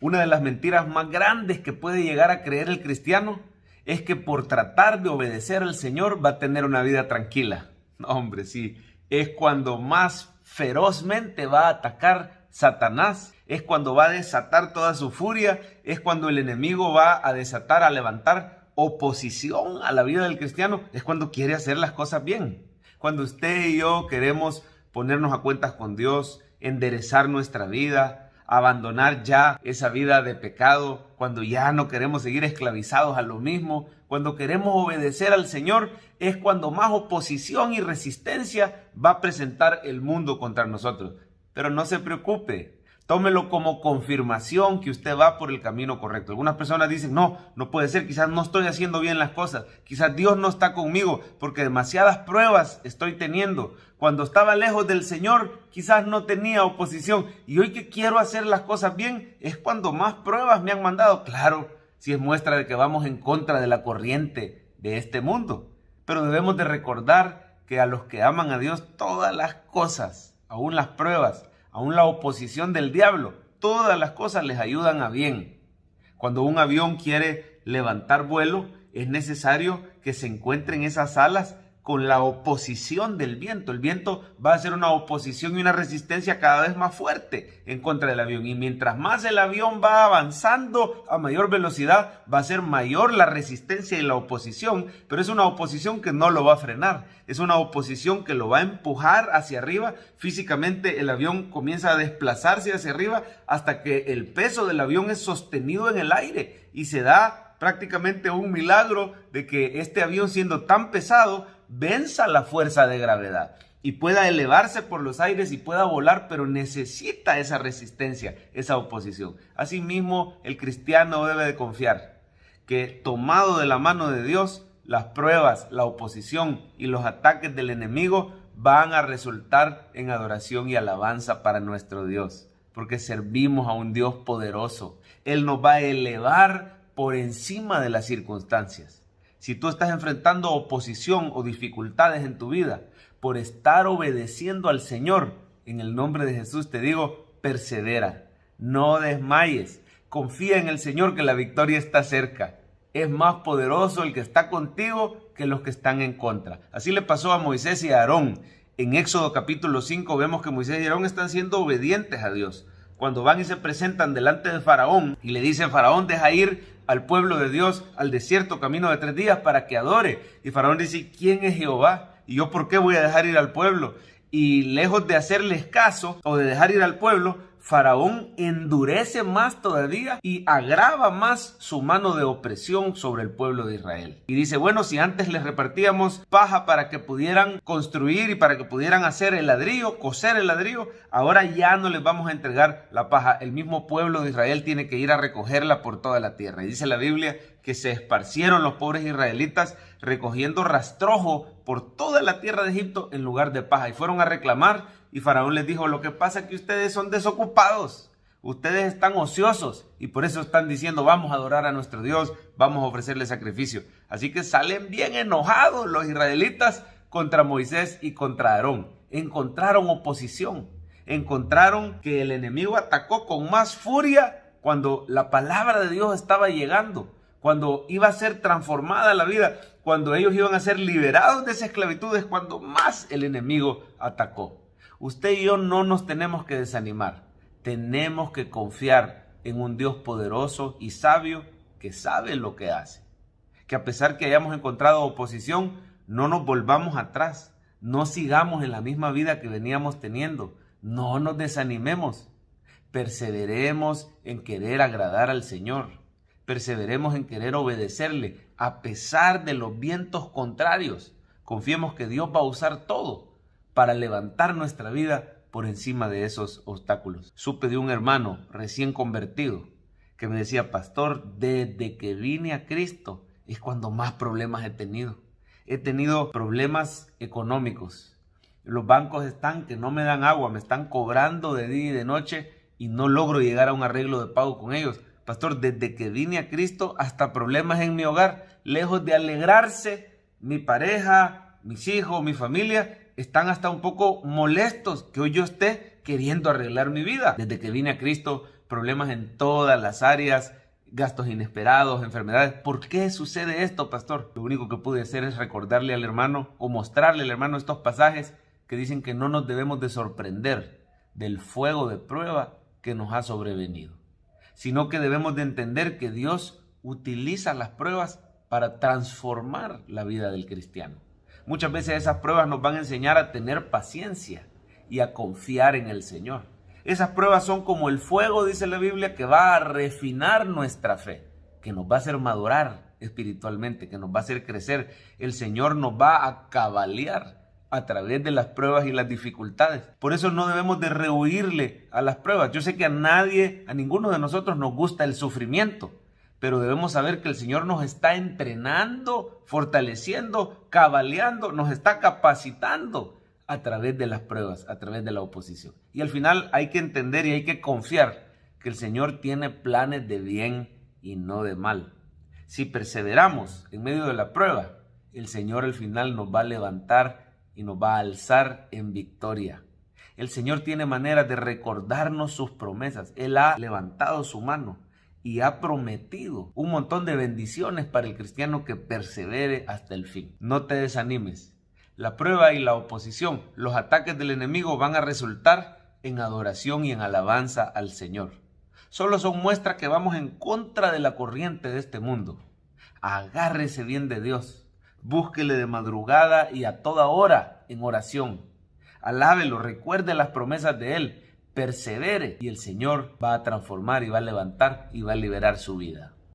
Una de las mentiras más grandes que puede llegar a creer el cristiano es que por tratar de obedecer al Señor va a tener una vida tranquila. No, hombre, sí, es cuando más ferozmente va a atacar Satanás, es cuando va a desatar toda su furia, es cuando el enemigo va a levantar oposición a la vida del cristiano, es cuando quiere hacer las cosas bien. Cuando usted y yo queremos ponernos a cuentas con Dios, enderezar nuestra vida, abandonar ya esa vida de pecado, cuando ya no queremos seguir esclavizados a lo mismo, cuando queremos obedecer al Señor, es cuando más oposición y resistencia va a presentar el mundo contra nosotros. Pero no se preocupe, tómelo como confirmación que usted va por el camino correcto. Algunas personas dicen, no puede ser, quizás no estoy haciendo bien las cosas, quizás Dios no está conmigo porque demasiadas pruebas estoy teniendo. Cuando estaba lejos del Señor, quizás no tenía oposición, y hoy que quiero hacer las cosas bien, es cuando más pruebas me han mandado. Claro, si es muestra de que vamos en contra de la corriente de este mundo, pero debemos de recordar que a los que aman a Dios, todas las cosas, aún las pruebas, aún la oposición del diablo, todas las cosas les ayudan a bien. Cuando un avión quiere levantar vuelo, es necesario que se encuentren esas alas con la oposición del viento. El viento va a ser una oposición y una resistencia cada vez más fuerte en contra del avión. Y mientras más el avión va avanzando a mayor velocidad, va a ser mayor la resistencia y la oposición. Pero es una oposición que no lo va a frenar. Es una oposición que lo va a empujar hacia arriba. Físicamente el avión comienza a desplazarse hacia arriba hasta que el peso del avión es sostenido en el aire. Y se da prácticamente un milagro de que este avión, siendo tan pesado, venza la fuerza de gravedad y pueda elevarse por los aires y pueda volar, pero necesita esa resistencia, esa oposición. Asimismo, el cristiano debe de confiar que, tomado de la mano de Dios, las pruebas, la oposición y los ataques del enemigo van a resultar en adoración y alabanza para nuestro Dios, porque servimos a un Dios poderoso. Él nos va a elevar por encima de las circunstancias. Si tú estás enfrentando oposición o dificultades en tu vida por estar obedeciendo al Señor, en el nombre de Jesús te digo, persevera, no desmayes, confía en el Señor que la victoria está cerca. Es más poderoso el que está contigo que los que están en contra. Así le pasó a Moisés y a Aarón. En Éxodo capítulo 5 vemos que Moisés y Aarón están siendo obedientes a Dios. Cuando van y se presentan delante de Faraón y le dicen, Faraón, deja ir al pueblo de Dios al desierto camino de 3 días para que adore. Y Faraón dice, ¿quién es Jehová? ¿Y yo por qué voy a dejar ir al pueblo? Y lejos de hacerles caso o de dejar ir al pueblo, Faraón endurece más todavía y agrava más su mano de opresión sobre el pueblo de Israel. Y dice, bueno, si antes les repartíamos paja para que pudieran construir y para que pudieran hacer el ladrillo, coser el ladrillo, ahora ya no les vamos a entregar la paja. El mismo pueblo de Israel tiene que ir a recogerla por toda la tierra. Y dice la Biblia que se esparcieron los pobres israelitas recogiendo rastrojo por toda la tierra de Egipto en lugar de paja. Y fueron a reclamar. Y Faraón les dijo, lo que pasa es que ustedes son desocupados, ustedes están ociosos y por eso están diciendo, vamos a adorar a nuestro Dios, vamos a ofrecerle sacrificio. Así que salen bien enojados los israelitas contra Moisés y contra Aarón. Encontraron oposición, encontraron que el enemigo atacó con más furia cuando la palabra de Dios estaba llegando, cuando iba a ser transformada la vida, cuando ellos iban a ser liberados de esa esclavitud, es cuando más el enemigo atacó. Usted y yo no nos tenemos que desanimar, tenemos que confiar en un Dios poderoso y sabio que sabe lo que hace. Que a pesar que hayamos encontrado oposición, no nos volvamos atrás, no sigamos en la misma vida que veníamos teniendo, no nos desanimemos, perseveremos en querer agradar al Señor, perseveremos en querer obedecerle a pesar de los vientos contrarios. Confiemos que Dios va a usar todo para levantar nuestra vida por encima de esos obstáculos. Supe de un hermano recién convertido que me decía, pastor, desde que vine a Cristo es cuando más problemas he tenido. He tenido problemas económicos. Los bancos están que no me dan agua, me están cobrando de día y de noche y no logro llegar a un arreglo de pago con ellos. Pastor, desde que vine a Cristo hasta problemas en mi hogar, lejos de alegrarse, mi pareja, mis hijos, mi familia, están hasta un poco molestos que hoy yo esté queriendo arreglar mi vida. Desde que vine a Cristo problemas en todas las áreas, gastos inesperados, enfermedades. ¿Por qué sucede esto, pastor? Lo único que pude hacer es recordarle al hermano o mostrarle al hermano estos pasajes que dicen que no nos debemos de sorprender del fuego de prueba que nos ha sobrevenido, sino que debemos de entender que Dios utiliza las pruebas para transformar la vida del cristiano. Muchas veces esas pruebas nos van a enseñar a tener paciencia y a confiar en el Señor. Esas pruebas son como el fuego, dice la Biblia, que va a refinar nuestra fe, que nos va a hacer madurar espiritualmente, que nos va a hacer crecer. El Señor nos va a cabalear a través de las pruebas y las dificultades. Por eso no debemos de rehuirle a las pruebas. Yo sé que a ninguno de nosotros nos gusta el sufrimiento, pero debemos saber que el Señor nos está entrenando, fortaleciendo, cabaleando, nos está capacitando a través de las pruebas, a través de la oposición. Y al final hay que entender y hay que confiar que el Señor tiene planes de bien y no de mal. Si perseveramos en medio de la prueba, el Señor al final nos va a levantar y nos va a alzar en victoria. El Señor tiene maneras de recordarnos sus promesas. Él ha levantado su mano y ha prometido un montón de bendiciones para el cristiano que persevere hasta el fin. No te desanimes. La prueba y la oposición, los ataques del enemigo van a resultar en adoración y en alabanza al Señor. Solo son muestras que vamos en contra de la corriente de este mundo. Agárrese bien de Dios. Búsquele de madrugada y a toda hora en oración. Alábelo, recuerde las promesas de Él. Persevere y el Señor va a transformar y va a levantar y va a liberar su vida.